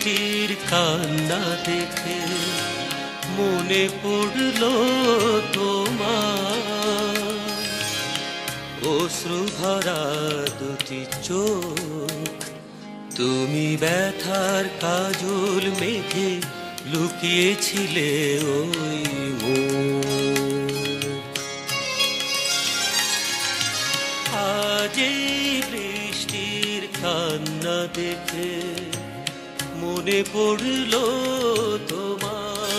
বৃষ্টির কান্না দেখে মনে পড়ল তোমার অশ্রু ভরা দুটি চোখ। তুমি ব্যথার কাজল মেঘে লুকিয়েছিলে ওই মুখ। আজ এই বৃষ্টির কান্না দেখে মনে পড়ল তোমার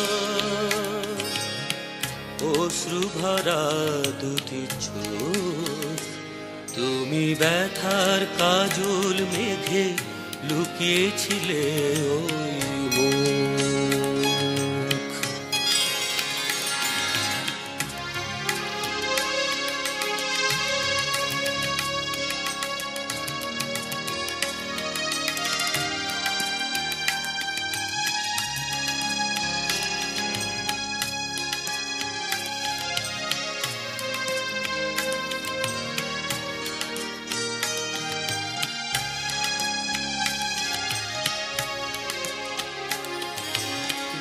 অশ্রু ভরা দুটি চোখ। তুমি ব্যথার কাজল মেঘে লুকিয়েছিলে ওই মুখ।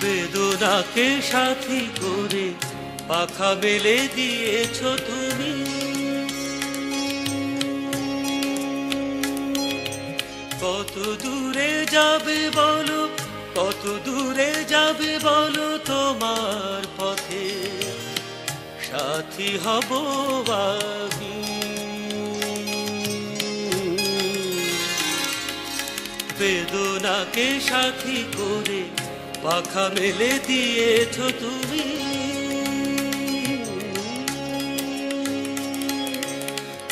বেদনাকে সাথী করে পাখা মেলে দিয়েছ তুমি। কত দূরে যাবে বলো, কত দূরে যাবে বলো, তোমার পথে সাথী হব আমি। বেদনাকে সাথী করে পাখা মেলে দিয়েছ তুমি।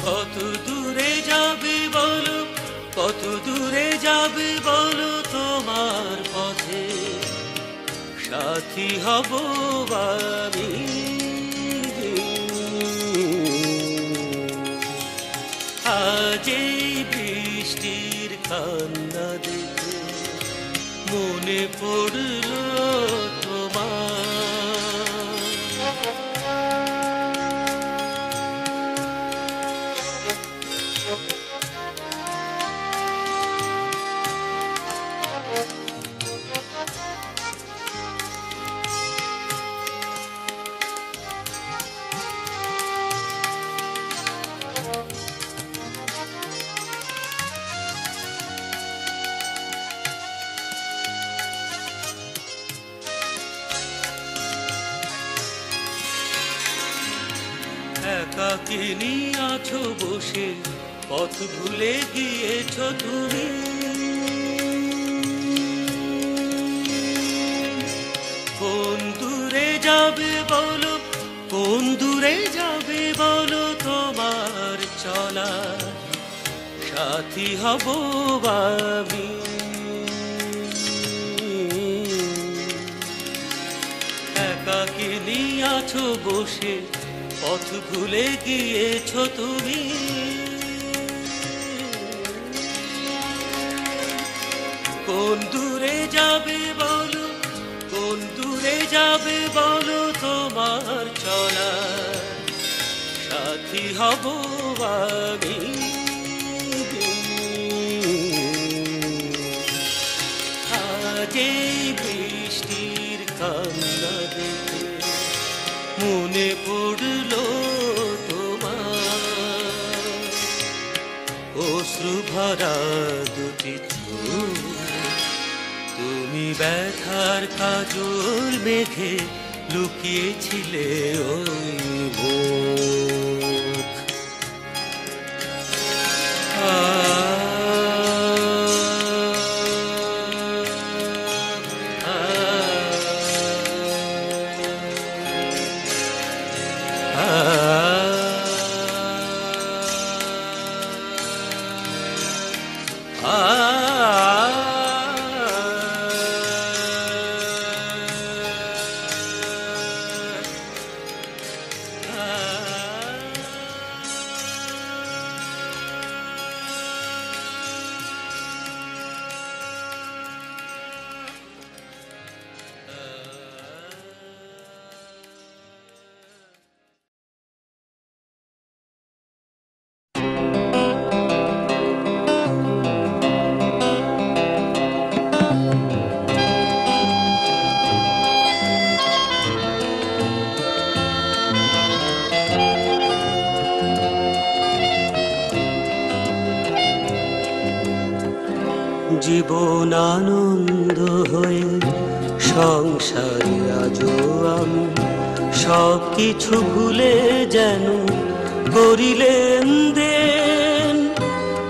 কত দূরে যাবে বলো, কত দূরে যাবে বলো, তোমার পথে সাথী হব আমি। আজ এই বৃষ্টির কান্না দেখে মনে পড়ল তোমার। একাকিনী আছো বসে, পথ ভুলে গিয়েছ তুমি। কোন দূরে যাবে বলো, কোন দূরে যাবে বলো, তোমার চলা সাথী হব আমি। একাকিনী আছো বসে, পথ ভুলে গিয়েছ তুমি। কোন দূরে যাবে বলো, কোন দূরে যাবে বলো, তোমার চলা সাথী হব আমি। আজ এই বৃষ্টির কান্না দেখে মনে পড়ল তোমার অশ্রু ভরা দুটি চোখ। তুমি ব্যথার কাজল মেঘে লুকিয়েছিলে ওই মুখ। জীবন আনন্দ হয়ে সংসারে আজও আমি সব কিছু ভুলে যেন করিলেন দেন।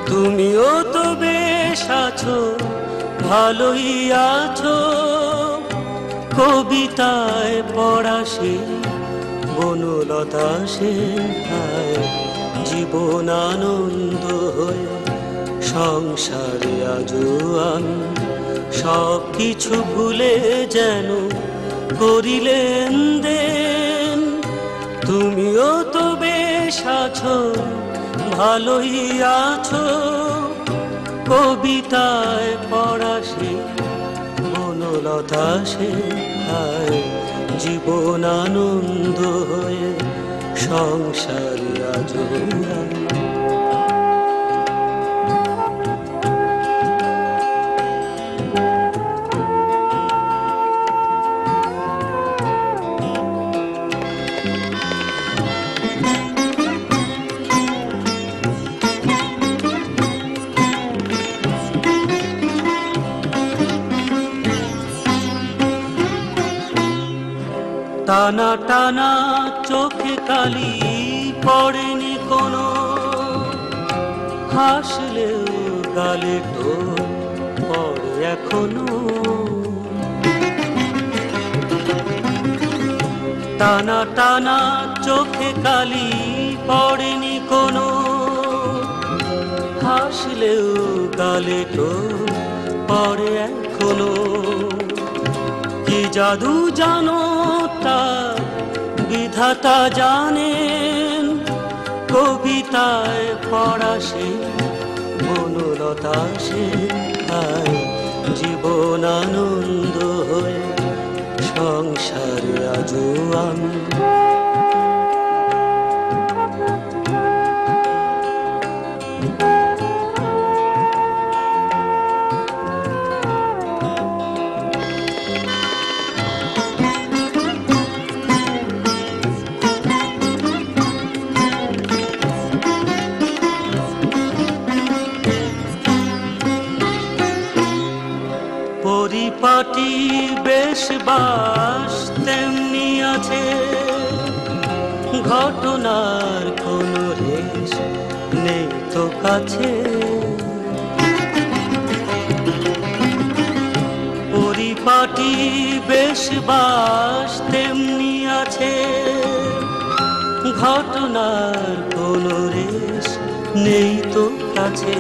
তুমিও তো বেশ আছো, ভালোই আছো, কবিতায় পড়া সে বনলতা সেন। জীবন আনন্দ হয়ে সংসারে আজও আমি সব কিছু ভুলে যেন করিলেন দেন। তুমিও তো বেশ আছো, ভালোই আছো, কবিতায় পড়া সে বনলতা সেন। জীবন আনন্দ হয়ে সংসারে আজও আমি। টানা টানা চোখে কালি পড়েনি কোনো, হাসলেও গালে টোল পড়ে এখনো। টানা টানা চোখে কালি পড়েনি কোনো, হাসলেও গালে টোল পড়ে এখনো। কি জাদু জানো তা বিধাতা জানেন, কবিতায় পড়া সে বনলতা সেন। জীবন আনন্দ হয়ে সংসারে আজও আমি। পরিপাটি বেশ বাস তেমনি আছে, ঘটনার কোনো রেশ নেই তো কাছে। পরিপাটি বেশ বাস তেমনি আছে, ঘটনার কোনো রেশ নেই তো কাছে।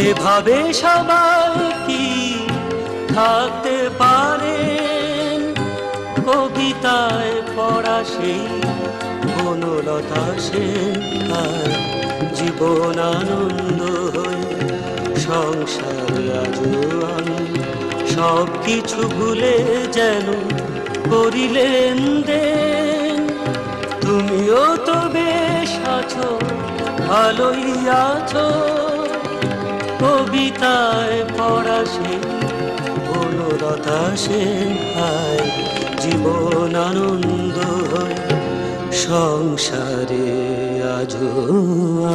এভাবে সবাই কি থাকতে পারেন, কবিতায় পড়া সেই বনলতা সেন। জীবন আনন্দ হয়ে সংসারে আজও আমি সব কিছু ভুলে যেন করিলেন দেন। তুমিও তো বেশ আছো, ভালোই আছো, কবিতায় পড়া সে বনলতা সেন। জীবন আনন্দ হয়ে সংসারে আজও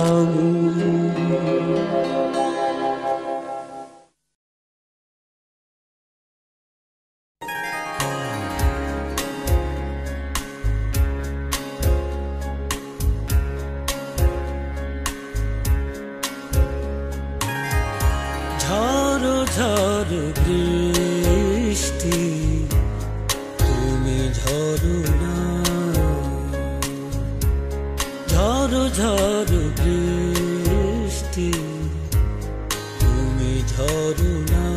আমি। ঝড় ঝড় বৃষ্টি তুমি ঝড়ো না, ঝড় ঝড় বৃষ্টি তুমি ঝড়ো না।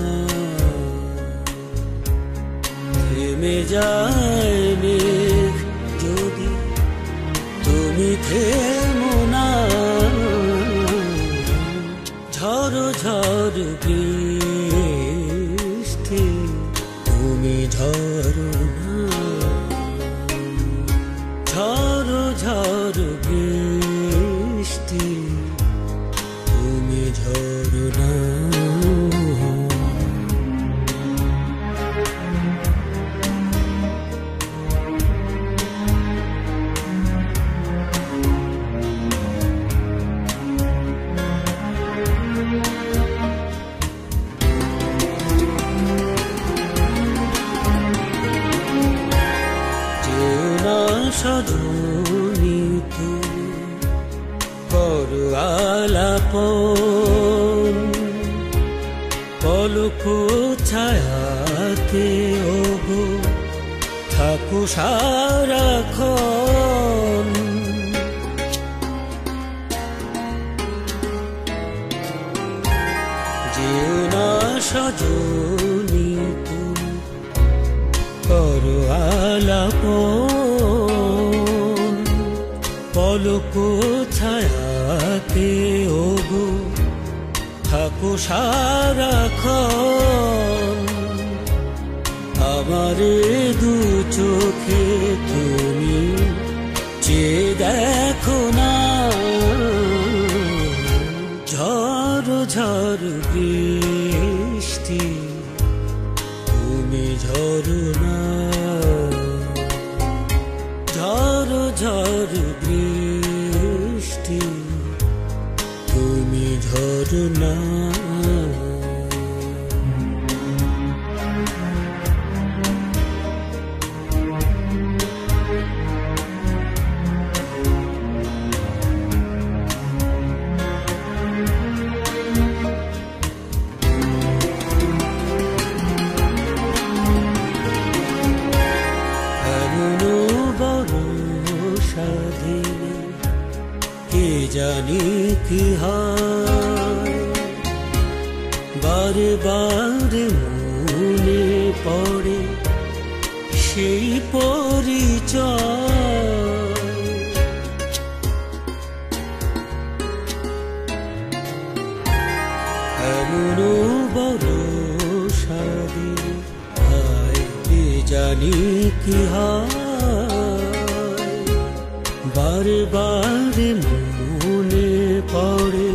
থেমে যায় মেঘ যদি তুমি থেমো না, ঝড় ঝড় বৃষ্টি তুমি ঝড়ো না, ঝড় ঝড় বৃষ্টি তুমি ঝড়ো না। করো আলাপন পলক ছায়াতে ওগো থাকো সারাক্ষণ যেও না সজনী তুমি করো আলাপন পলক ছায়াতে ওগো থাকো সারাক্ষণ আমারে দু চোখে তুমি চেয়ে দেখো না ঝড় ঝড় বৃষ্টি তুমি ঝড় না ঝড় ঝড় বৃষ্টি তুমি ঝড় না জানি কি হয় বারে বারে মনে পড়ে সেই পরিচয় এমন বড় সাদে ভাই জানি কি হয় বারে বারে মনে পড়ে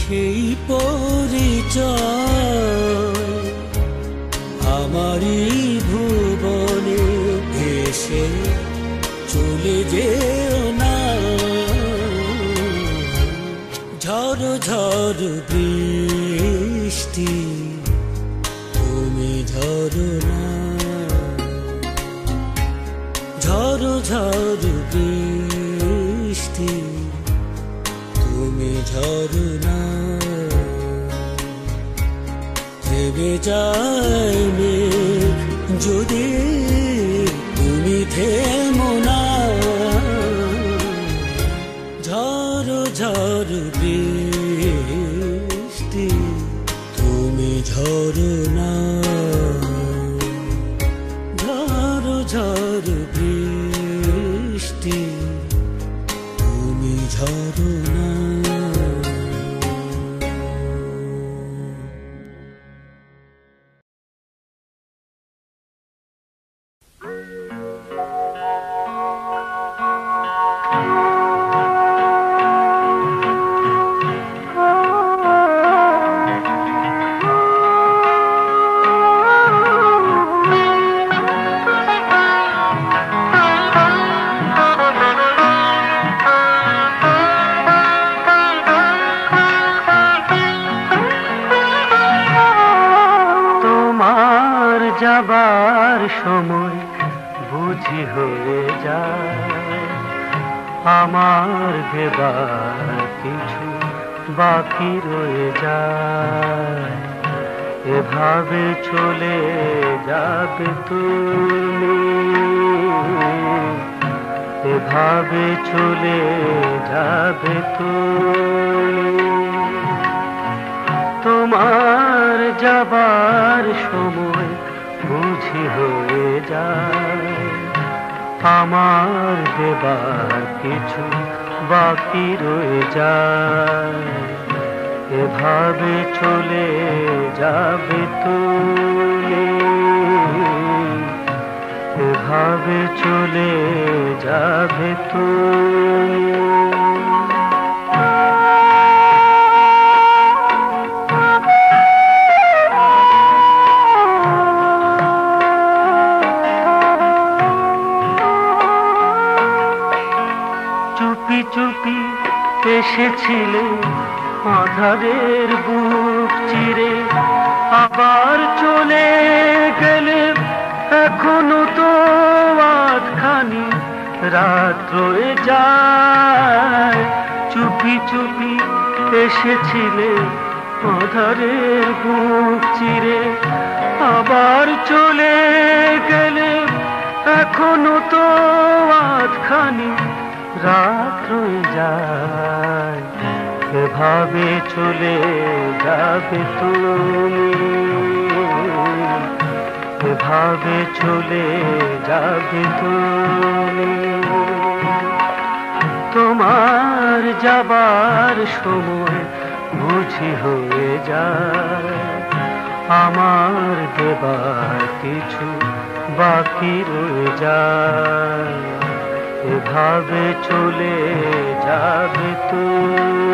সেই পরিচয় আমারই ভুবনে ভেসে চলে যেও না ঝড় ঝড় বৃষ্টি তুমি ঝড় না ঝড় ঝড় বৃষ্টি তুমি ঝড় না থেমে যায় মেঘ যদি তুমি থেমো না ঝড় ঝড় বৃষ্টি তুমি ঝড় না ঝড় ঝড় বৃষ্টি তুমি ঝড় না যাবার সময় বুঝি হয়ে যায় আমার দেবার কিছু বাকি রয়ে যায় এভাবে চলে যাবে তুমি এভাবে চলে যাবে তুমি তোমার যাবার সময় বুঝি হয়ে যায় আমার দেবার কিছু বাকি রয়ে যায় এভাবে চলে যাবে তুমি এভাবে চলে যাবে তুমি চুপি এসেছিলে আঁধারের বুক চিরে আবার চলে গেলে এখনো তো আধখানি রাত রয়ে যায় চুপি চুপি এসেছিলে আঁধারের বুক চিরে, আবার চলে গেলে এখনো তো আধখানি রাত রয়ে যায়। এভাবে চলে যাবে তুমি, এভাবে চলে যাবে তুমি। তোমার যাবার সময় বুঝি হয়ে যায়, আমার দেবার কিছু বাকি রয়ে যায়। এভাবে চলে যাবে তুমি,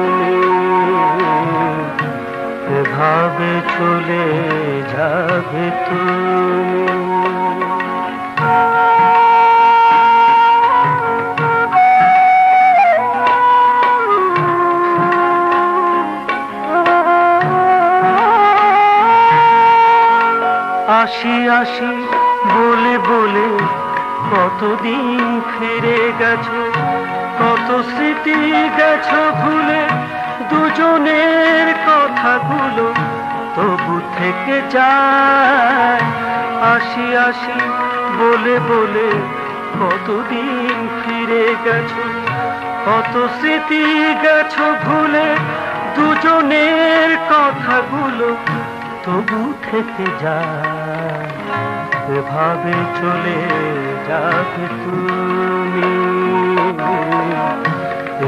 এভাবে চলে যাবে তুমি। আসি আসি বলে বলে কতদিন ফিরে গেছো, কত স্মৃতি গেছো ভুলে, দুজনের কথাগুলো তবু থেকে যায়। আসি আসি বলে বলে কতদিন ফিরে গেছো, কত স্মৃতি গেছো ভুলে, দুজনের কথাগুলো তবু থেকে যায়। এভাবে চলে যাবে তুমি,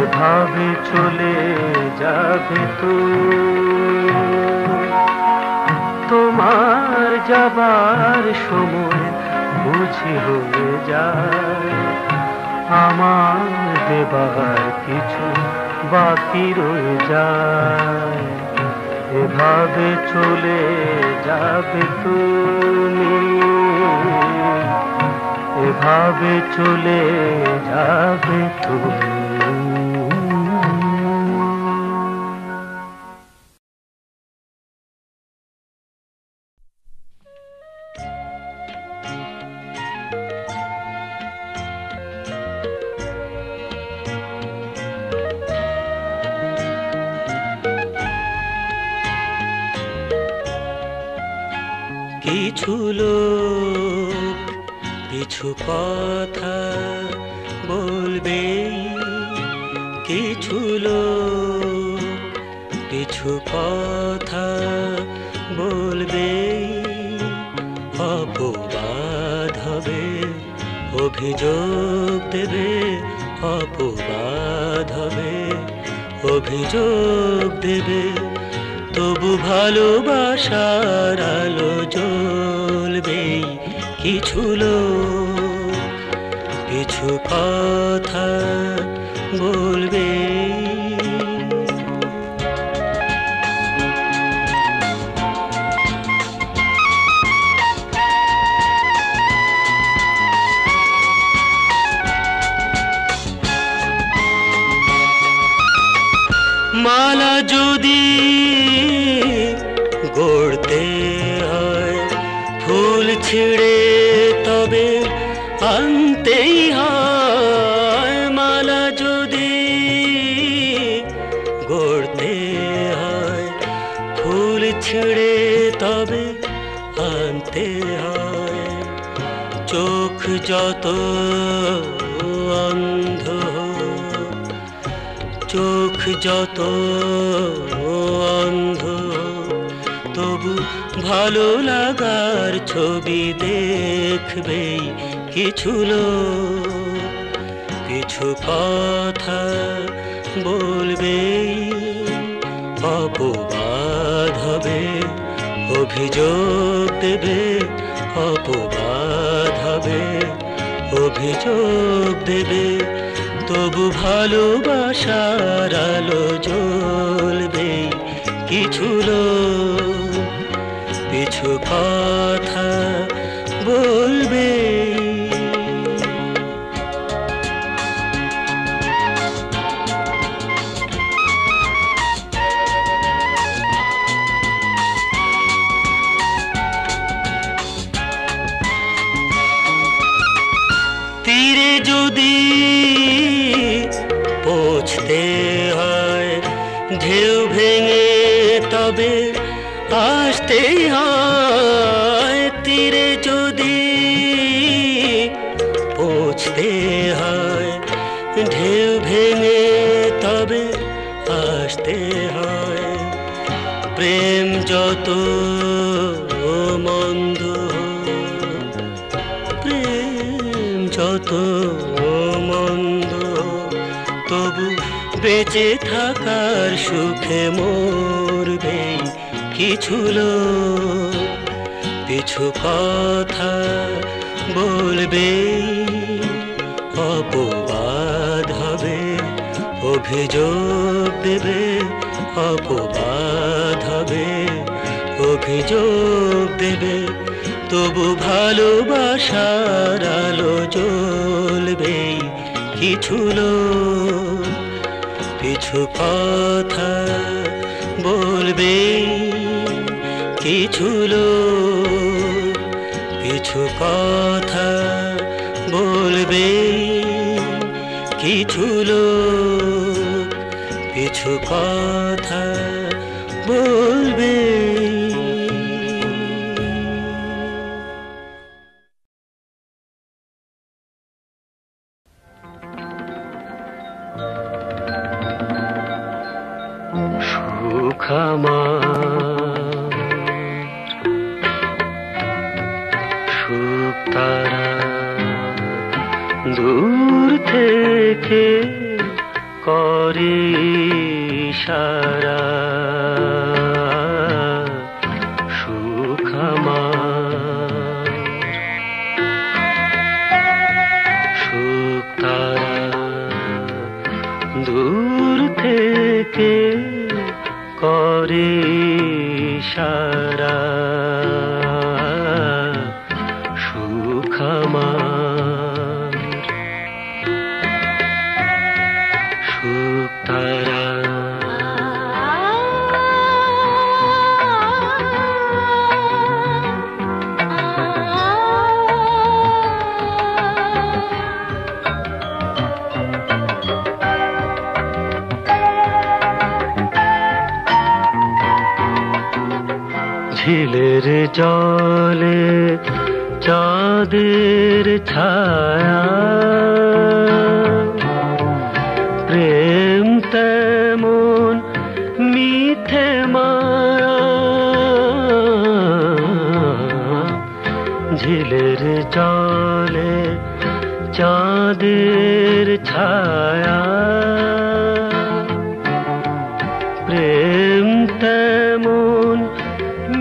এভাবে চলে যাবে তুমি। তোমার যাবার সময় বুঝি হয়ে যায়, আমার দেবার কিছু বাকি রয়ে যায়। এভাবে চলে যাবে তুমি, এভাবে চলে যাবে তুমি। কিছু লোক কিছু কথা বলবে, কিছু লোক কিছু কথা বলবে। অপবাদ হবে, অভিযোগ দেবে, অপবাদ হবে, অভিযোগ দেবে। তবু ভালোবাসার আলো জ্বলবে। কিছু লোক কিছু কথা বলবে। মালা যদি গড়তে হয়, ফুল ছিঁড়ে তবে আনতেই হয়। মালা যদি গড়তে হয়, ফুল ছিঁড়ে তবে আনতে হয়। চোখ যত অন্ধ, চোখ যত অন্ধ, তবু ভালো লাগার ছবি দেখবে। কিছু লোক কিছু কথা বলবে। অপবাদ হবে, অভিযোগ দেবে, অপবাদ হবে, অভিযোগ দেবে। তবু ভালোবাসার আলো জ্বলবে। কিছু লোক কিছু কথা বলবে। তীরে যদি পৌঁছতে হয়, ঢেউ ভেঙে তবে আসতে হয়, তীরে যদি পৌঁছতে হয়। ঢেউ ভেঙে তবে আসতে হয়। প্রেম যত মন্দ, প্রেম যত মন্দ, তবু বেঁচে থাকার সুখে মরবে কিছু লোক। পিছু কথা বলবে, অপবাদ হবে, অভিযোগ দেবে, অপবাদ হবে, অভিযোগ দেবে, তবু ভালোবাসার আলো জ্বলবে কিছু লোক। পিছু কথা বলবে কিছু লোক, পিছু কথা বলবে কিছু লোক, পিছু কথা বলবে। সুখ আমার, সুখ তারা দূর থেকে করে ইশারা। সুখ আমার, সুখ তারা দূর থেকে করে ইশারা। সুখ আমার, সুখ তারা। ঝিলের জলে চাঁদের ছায়া, প্রেম তেমন মিথ্যে মায়া। ঝিলের জলে চাঁদের ছায়া, প্রেম তেমন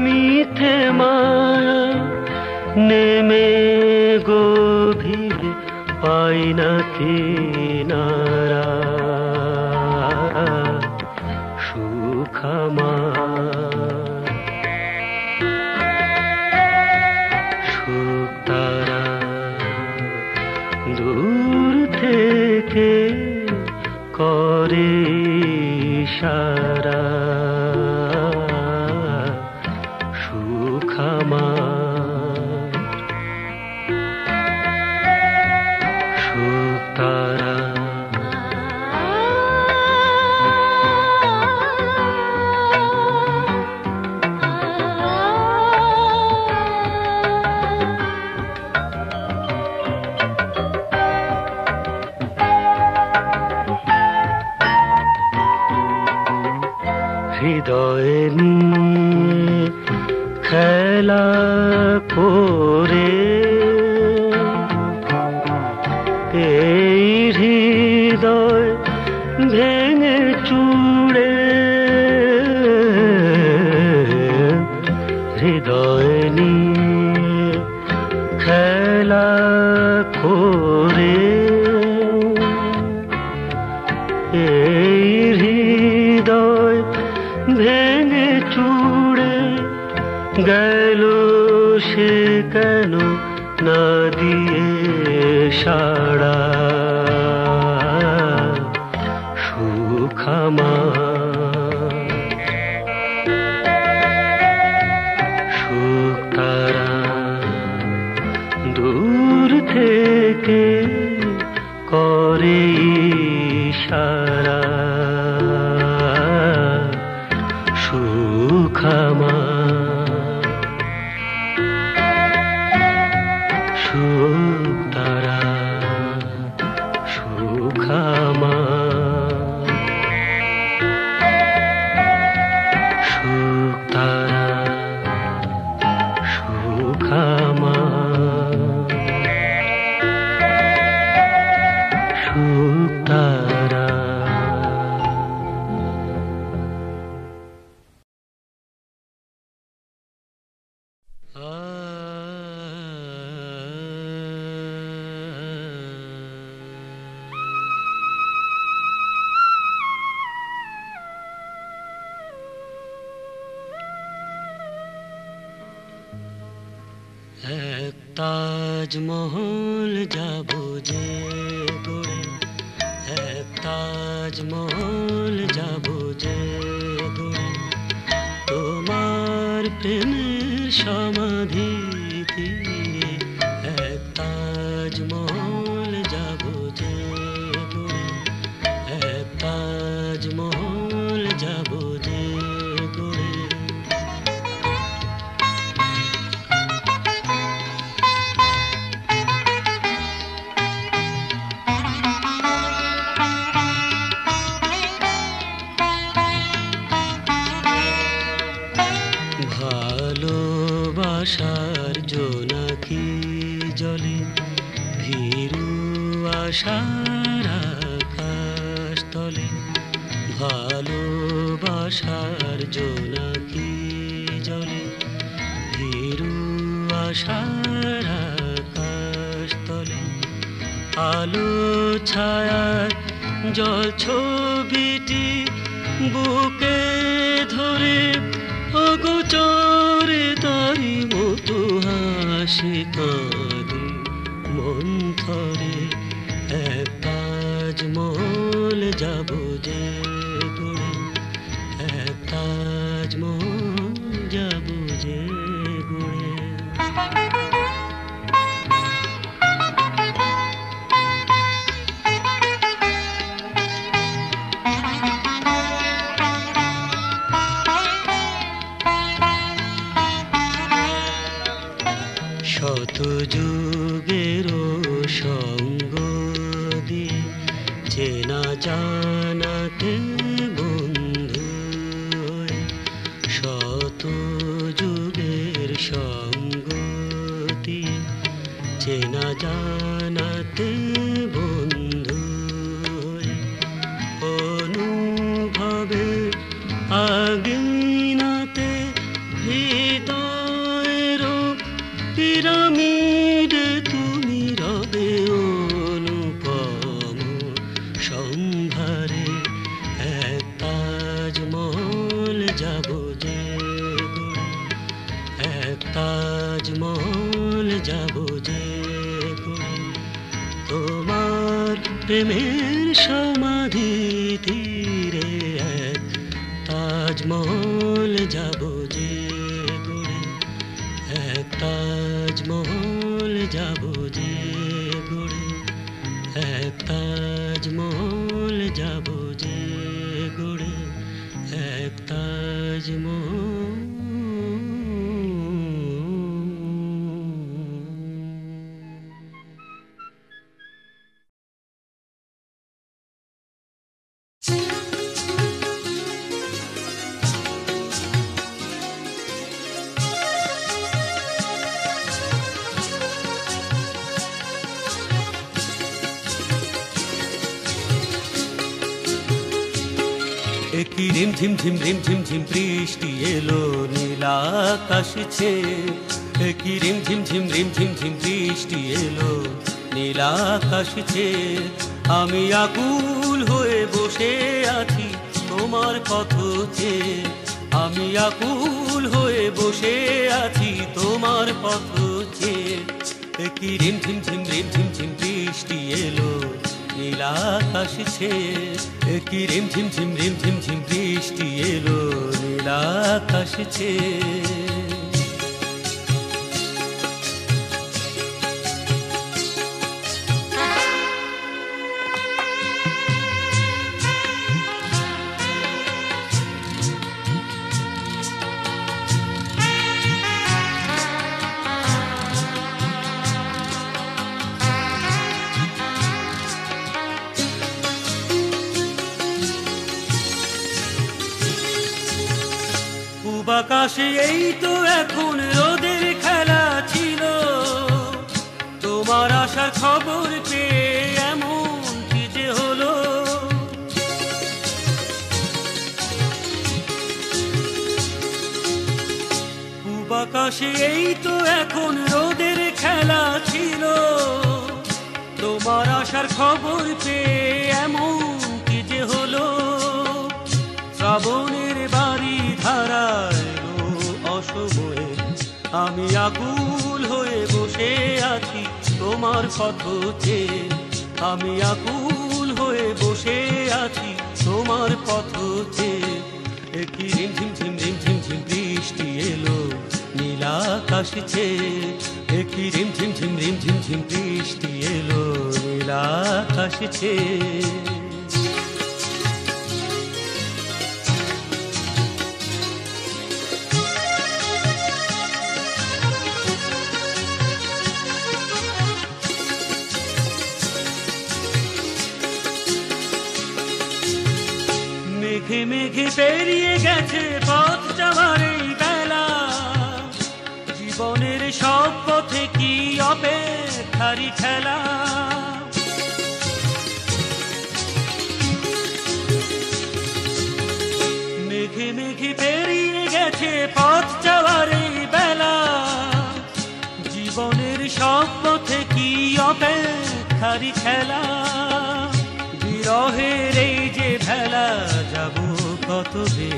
মিথ্যে মায়া। নেমে গভীর পাই না কিনারা। সুখ আমার, সুখ তারা দূর থেকে করে ইশারা। সুখ আমার, সুখ তারা। হৃদয়ে নিয়ে খেলা করে এই হৃদয় ভেঙে চুড়ে। হৃদয়ে নিয়ে খেলা করে এই হৃদয় ভেঙে চুড়ে গেল সে কেন না দিয়ে সাড়া। সুখ আমার, সুখ তারা দূর থেকে করে ইশারা। তাজমহল যাব যে গড়ে, এক তাজমহল যাব যে গড়ে, তোমার প্রেমের সমাধি তীরে, এক তাজমহল যাব যে গড়ে, এক তাজমহল যাব যে গড়ে। ভালোবাসার জোনাকি জলে, ভীরু আশার আকাশ তলে, ভালোবাসার জোনাকি জলে, ভীরু আশার আকাশ তলে, আলো ছায়ার জল ছবিটি বুকে ধরে, অগোচরে তারি মতো হাসি কাঁদে মন থরে, এক তাজমহল যাব যে গড়ে, এক তাজমহল যাব যে গড়ে। শত যুগেরও সঙ্গ দিয়ে চেনা জানাতে বন্ধু হয়ে, শত যুগের সঙ্গ দিয়ে চেনা জানাতে বন্ধু হয়ে, অনুভবে আগুনাতে হৃদয়েরও পিরামিড তুমি রবে অনুপম সম্ভারে, এক তাজমহল যাব যে গড়ে, এক তাজমহল যাব যে গড়ে, তোমার প্রেমের সমাধি তীরে, এক তাজমহল যাব যে গড়ে, এক তাজমহল যাব যে গড়ে, এক তাজমহল যাব যে গড়ে, এক তাজমহল। একই রিম ঝিম ঝিম বৃষ্টি এলো নীল আকাশ ছেয়ে, একই রিম ঝিম বৃষ্টি এলো নীল আকাশ ছেয়ে, আমি আকুল হয়ে বসে আছি তোমার পথ চেয়ে, আমি আকুল হয়ে বসে আছি তোমার পথ চেয়ে, একই রিম ঝিম বৃষ্টি এলো নীল আকাশ ছেয়ে, একই রিম ঝিম বৃষ্টি এলো নীল আকাশ ছেয়ে। আকাশে এই তো এখন রোদের খেলা ছিল, তোমার আসার খবর পেয়ে এমন কি যে হলো, পূব আকাশে এই তো এখন রোদের খেলা ছিল, তোমার আসার খবর পেয়ে এমন কি যে হলো, শ্রাবণের বাড়ি ধারায় অসময়ে আমি আকুল হয়ে বসে আছি তোমার পথ চেয়ে, আমি আকুল হয়ে বসে আছি তোমার পথ চেয়ে। একটি রিমঝিম ঝিম রিমঝিম ঝিম বৃষ্টি এলো নীল আকাশ ছেয়ে, একটি রিমঝিম ঝিম রিমঝিম ঝিম বৃষ্টি এলো নীল আকাশ ছেয়ে। মেঘে মেঘে পেরিয়ে গেছে পথ যাওয়ার এই বেলা, জীবনের সব পথে কি অপেক্ষারই খেলা। মেঘে মেঘে পেরিয়ে গেছে পথ যাওয়ার এই বেলা, জীবনের সব পথে কি অপেক্ষারই খেলা। বিরহের এই যে ভেলা যাব কত যে,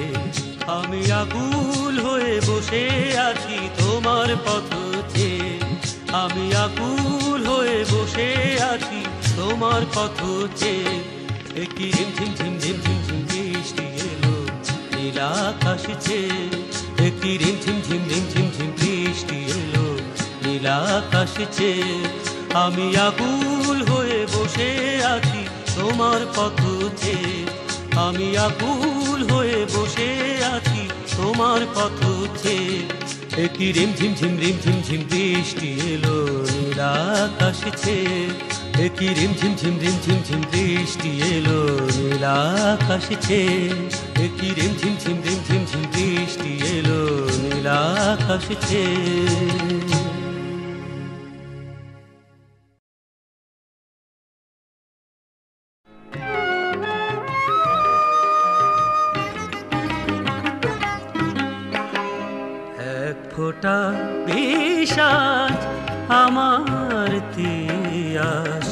আমি আকুল হয়ে বসে আছি তোমার পথ চেয়ে, আমি আকুল হয়ে বসে আছি তোমার পথ চেয়ে। একটি রিমঝিম ঝিম রিমঝিম ঝিম বৃষ্টি এলো নীল আকাশ ছেয়ে, একটি রিমঝিম ঝিম রিমঝিম ঝিম বৃষ্টি এলো নীল আকাশ ছেয়ে। আমি আকুল হয়ে বসে আছি তোমার পথ চেয়ে, আমি আকুল হয়ে বসে আছি তোমার পথ চেয়ে। একটি রিমঝিম ঝিম রিমঝিম ঝিম বৃষ্টি এলো নীল আকাশ ছেয়ে, একটি রিমঝিম ঝিম রিমঝিম ঝিম বৃষ্টি এলো নীল আকাশ ছেয়ে, একটি রিমঝিম ঝিম রিমঝিম ঝিম বৃষ্টি এলো নীল আকাশ ছেয়ে। ফোঁটা বিষাদ আমার তিয়াস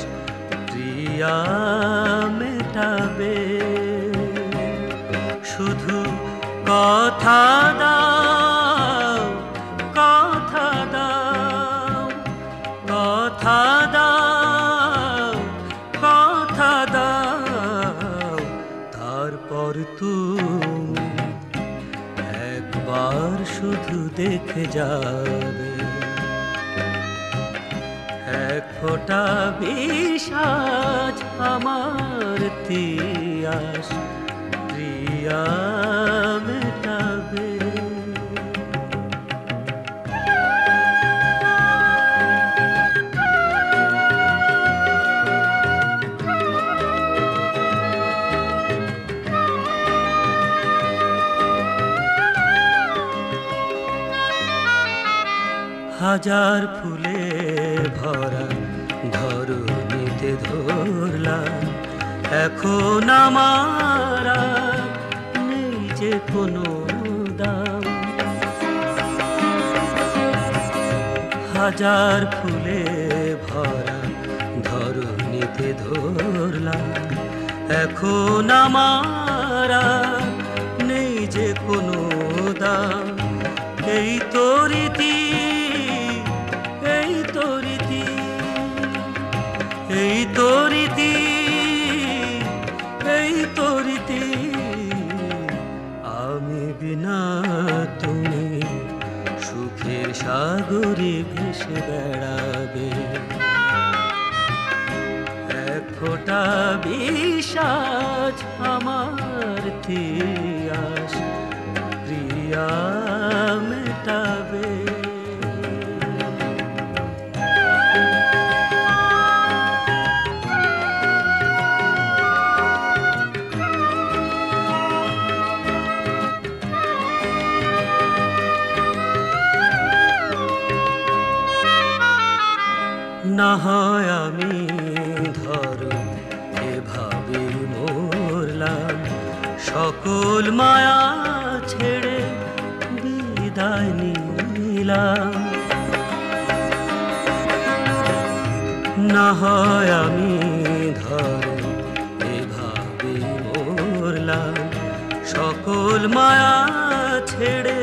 প্রিয়া মেটাবে, শুধু কথা দাও কথা দাও কথা দাও কথা দাও, তারপর তুমি একবার শুধু দেখে যাবে। এক ফোঁটা বিষাদ আমার তিয়াস প্রিয়া মেটাবে। হাজার ফুলে ভরা ধরণীতে ধরলাম, এখন আমার নেই যে কোনো দাম। হাজার ফুলে ভরা ধরণীতে ধরলাম, এখন আমার নেই যে কোনো দাম। এই তো রীতি এই তো রীতি এই তো রীতি এই তো রীতি, আমি বিনা তুমি সুখের সাগরে ভেসে বেড়াবে। এক ফোঁটা বিষাদ আমার তিয়াস প্রিয়া মেটাবে। না হয় আমি ধরো এভাবে মরলাম, সকল মায়া ছেড়ে বিদায় নিলাম। না হয় আমি ধরো এভাবে মরলাম, সকল মায়া ছেড়ে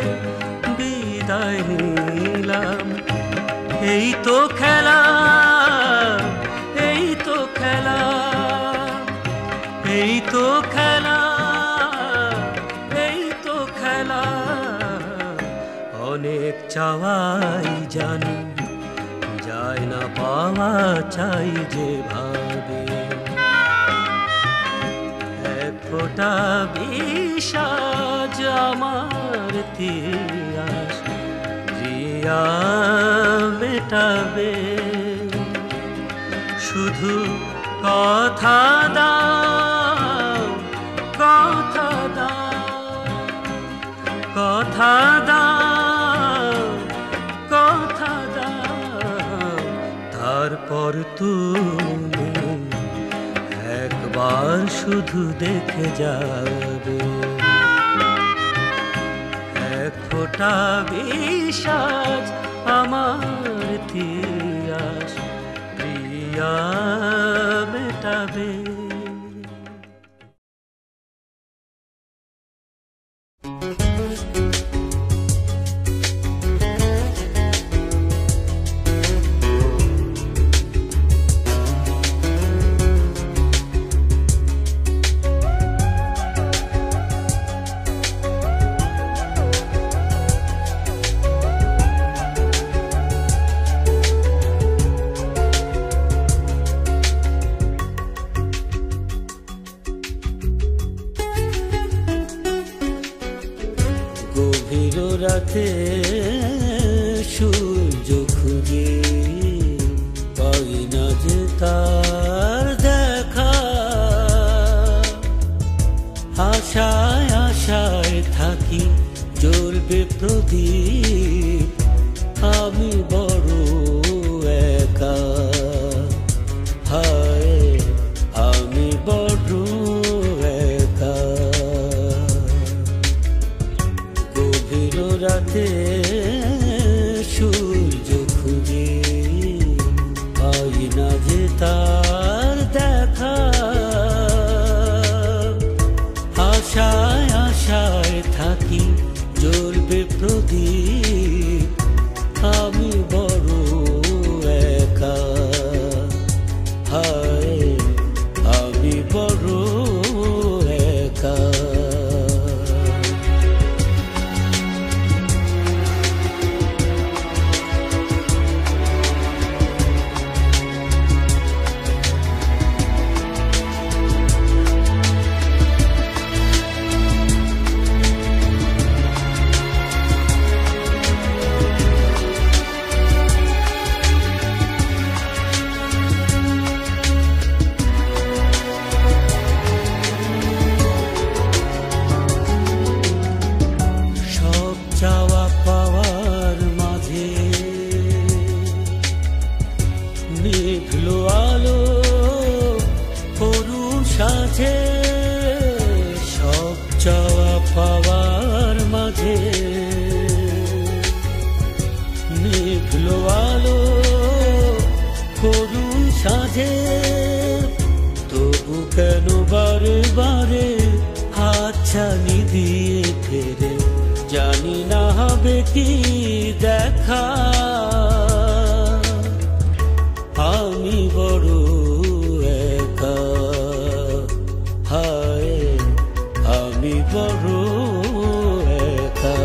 বিদায় নিলাম। এই তো খেলা, এই তো খেলা, এই তো খেলা, এই তো খেলা। অনেক চাওয়াই জানি, যায় না পাওয়া চাই যেভাবে। এক ফোঁটা বিষাদ আমার তিয়াস রিয়া মেটাবে। শুধু কথা দাও, কথা দাও, কথা দাও, কথা দাও। তারপর তুমি একবার শুধু দেখে যাবে। এক ফোঁটা বিষাদ আমার তিয়াস প্রিয়া মেটাবে। রাতে সূর্য খুঁজে পাই না যে তার দেখা। আশায় আশায় থাকি জ্বলবে প্রদীপ, আমি বড় একা। হায় আমি বড় একা। রাতে সূর্য খুঁজে পাই না যে তার দেখা। আশায় আশায় থাকি জ্বলবে প্রদীপ, আমি বড় একা। হায় আমি বড় একা। সব চাওয়া পাওয়ার মাঝে নিভলো আলো করুণ সাজে। তবু কেন বারে বারে হাতছানি দিয়ে ফেরে, জানি না হবে কি দেখা। আমি বড় একা। হায় আমি বড় একা।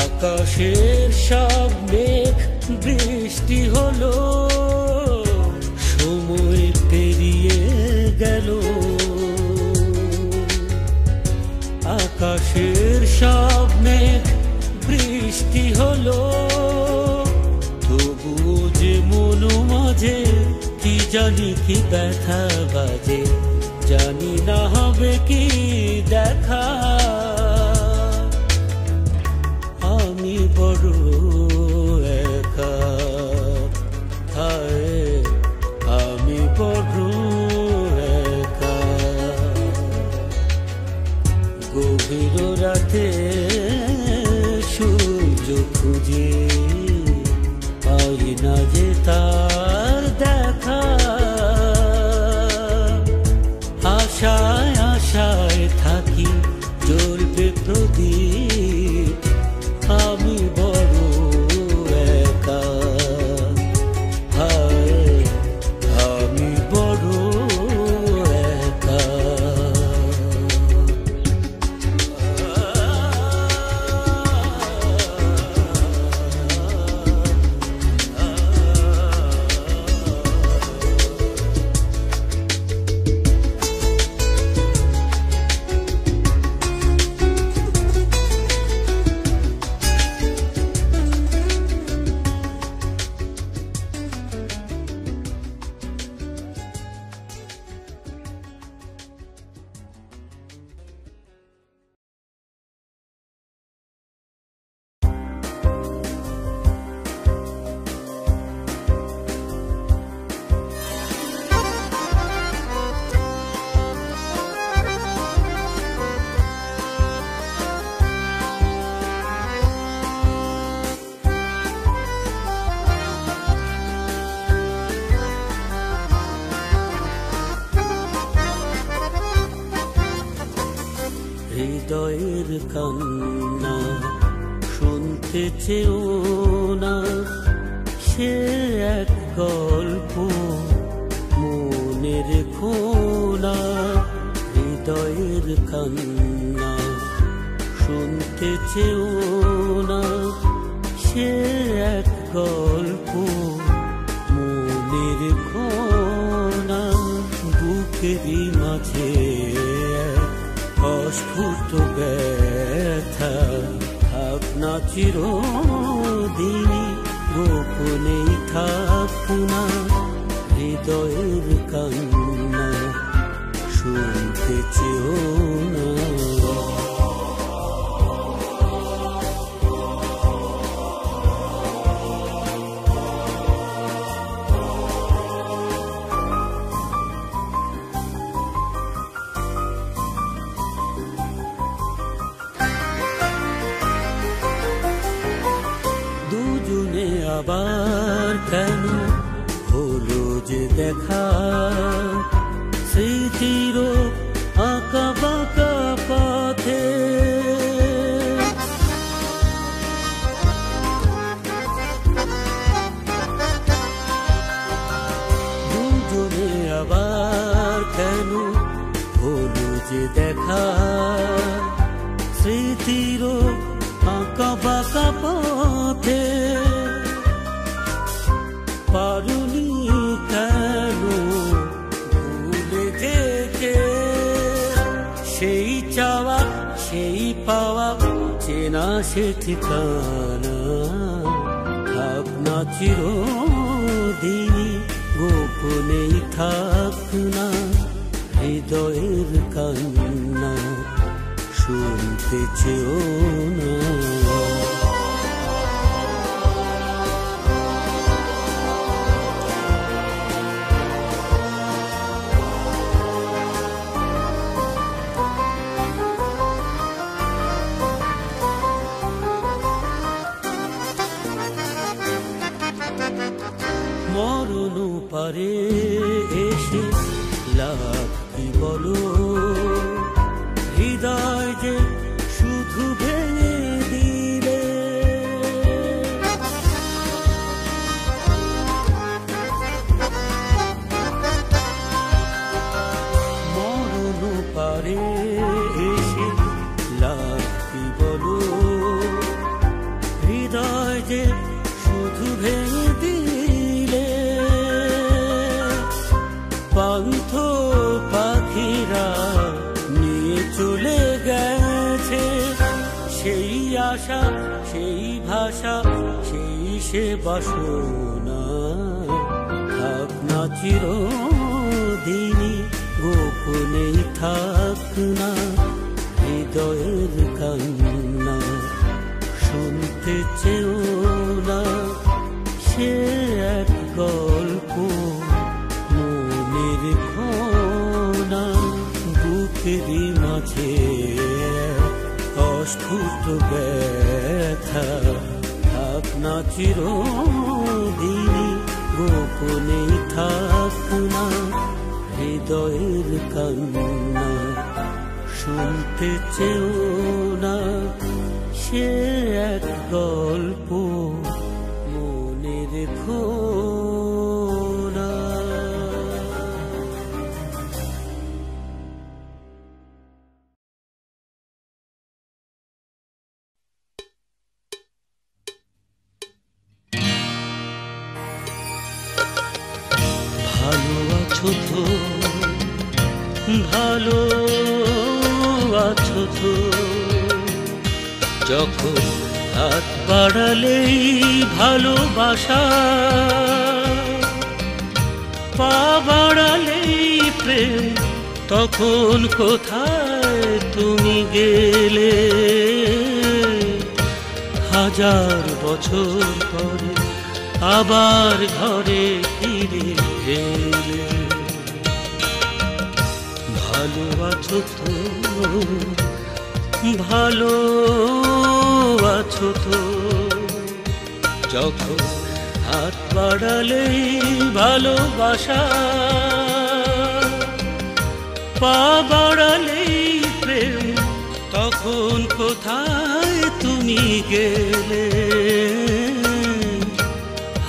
আকাশের সব মেঘ বৃষ্টি হলো, সময় পেরিয়ে গেল। আকাশের সব মেঘ বৃষ্টি হলো, তবুও যে মন মাঝে কি জানি কি ব্যথা বাজে, জানি না হবে কি দেখা। আমি বড় একা, হায় আমি বড় একা। গভীর রাতে সূর্য খুঁজে পাই না যে তার দেখা। আশায় আশায় থাকি জ্বলবে প্রদীপ, আমি বড় একা, হায় আমি বড় একা। হৃদয়ের কান্না শুনতে চেও না, সে এক গল্প মনে রেখো না। হৃদয়ের কান্না শুনতে চেও না, সে এক গল্প মনে রেখো না। বুকেরই মাঝে অস্ফুট ব্যথা, ভাবনা চিরদিনই গোপনেই থাক না। হৃদয়ের কান্না শুনতে চেও না। দুজনে আবার কেন হলো যে দেখা, স্মৃতির আঁকা বাঁকা পথে। দুজনে আবার কেন হলো যে দেখা, স্মৃতির আঁকা বাঁকা পথে। পারুনি কেন ভুলে যেতে, সেই চাওয়া সেই পাওয়া চেনা সে ঠিকানা। ভাবনা চিরদিনই গোপনেই থাক না। হৃদয়ের কান্না শুনতে চেও না। মরণ পারে এসে লাভ কি বলো, হৃদয় যে শুধু ভেঙে দিলে। মরণ পারে এসে লাভ কি বলো, হৃদয় যে শুধু ভেঙে দিলে। পান্থ পাখিরা নিয়ে চলে গেছে সেই আশা, সেই ভাষা, সেই সে বাসনা। থাক না চিরদিনই গোপনেই থাক না হৃদয়ের কান্না, শুনতে চেও না সে এক গল্প মনের খোনা, বুকেরই মাঝে অস্ফুট ব্যথা, থাক না চিরদিনই গোপনেই থাক না হৃদয়ের কান্না, শুনতে চেও না সে এক গল্প মনের খোনা। ভালো আছো তো, ভালো আছো তো, যখন হাত বাড়ালেই ভালোবাসা, পা বাড়ালেই প্রেম, তখন কোথায় তুমি গেলে? হাজার বছর পরে আবার ঘরে ফিরে এলে। ভালো আছো তো, ভালো আছো তো, যখন হাত বাড়ালেই ভালোবাসা, পা বাড়ালেই প্রেম, তখন কোথায় তুমি গেলে?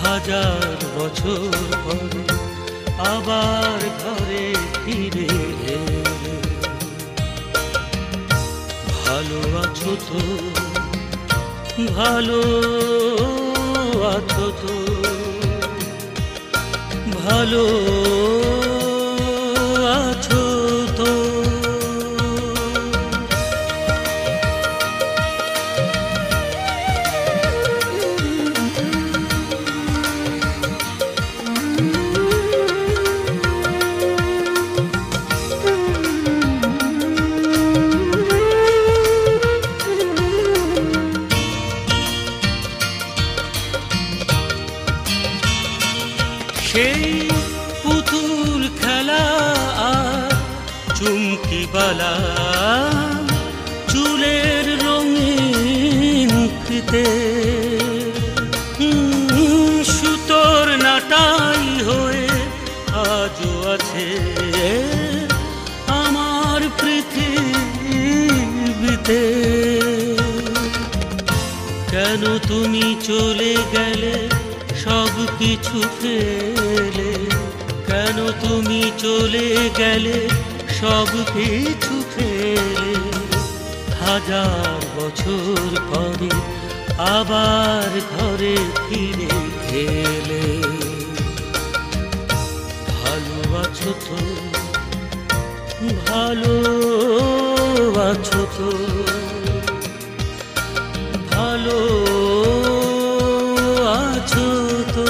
হাজার বছর পরে আবার ঘরে ফিরে এলে। ভালো আছো তো, ভালো আছো তো, ভালো আছো তো। সেই পুতুল খেলা আর চুমকিবালা চুলের রঙিন ফিতে, সুতোর নাটাই হয়ে আজও আছে আমার পৃথিবীতে। কেন তুমি চলে গেলে সব কিছু ফেলে? কেন তুমি চলে গেলে সব কিছু ফেলে? হাজার বছর পরে আবার ঘরে ফিরে এলে। ভালো আছো তো, ভালো আছো তো, ভালো আছো তো।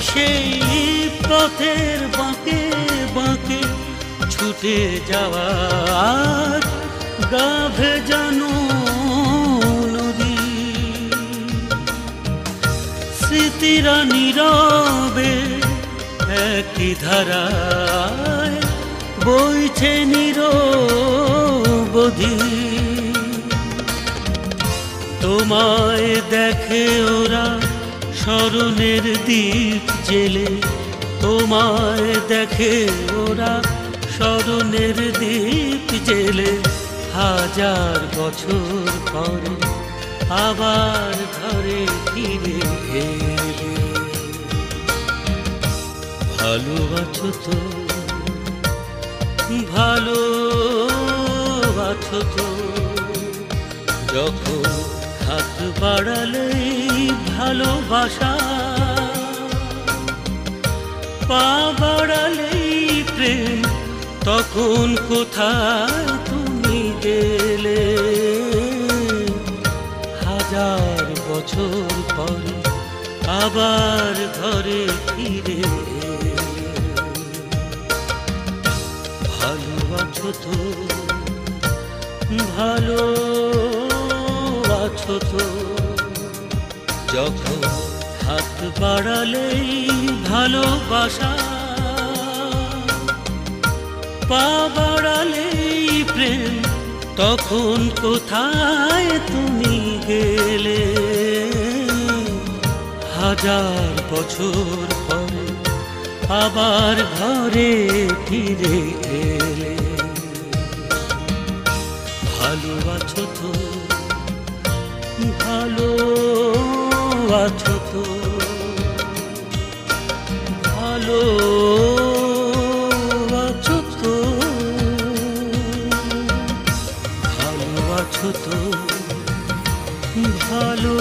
সেই পথের বাঁকে বাঁকে ছুটে যাওয়ার গা ভেজানো নদী, স্মৃতিরা নীরবে একই ধারায় বইছে নিরবধি। তোমায় দেখে ওরা স্মরণের দ্বীপ জেলে, তোমায় দেখে ওরা স্মরণের দ্বীপ জেলে। হাজার বছর পরে আবার ঘরে ফিরে এলে। ভালো আছো তো, ভালো আছো তো? যখন হাত বাড়ালেই ভালোবাসা, পা বাড়ালেই প্রেম, তখন কোথায় তুমি গেলে? হাজার বছর পরে আবার ঘরে ফিরে ভালো আছো তো? ভালো আছো তো? যখন হাত বাড়ালেই ভালোবাসা, পা বাড়ালেই প্রেম, তখন কোথায় তুমি গেলে? হাজার বছর পরে আবার ঘরে ফিরে এলে। ভালো আছো তো? ভালো আছো তো? ভালো আছো তো? ভালো আছো তো? ভালো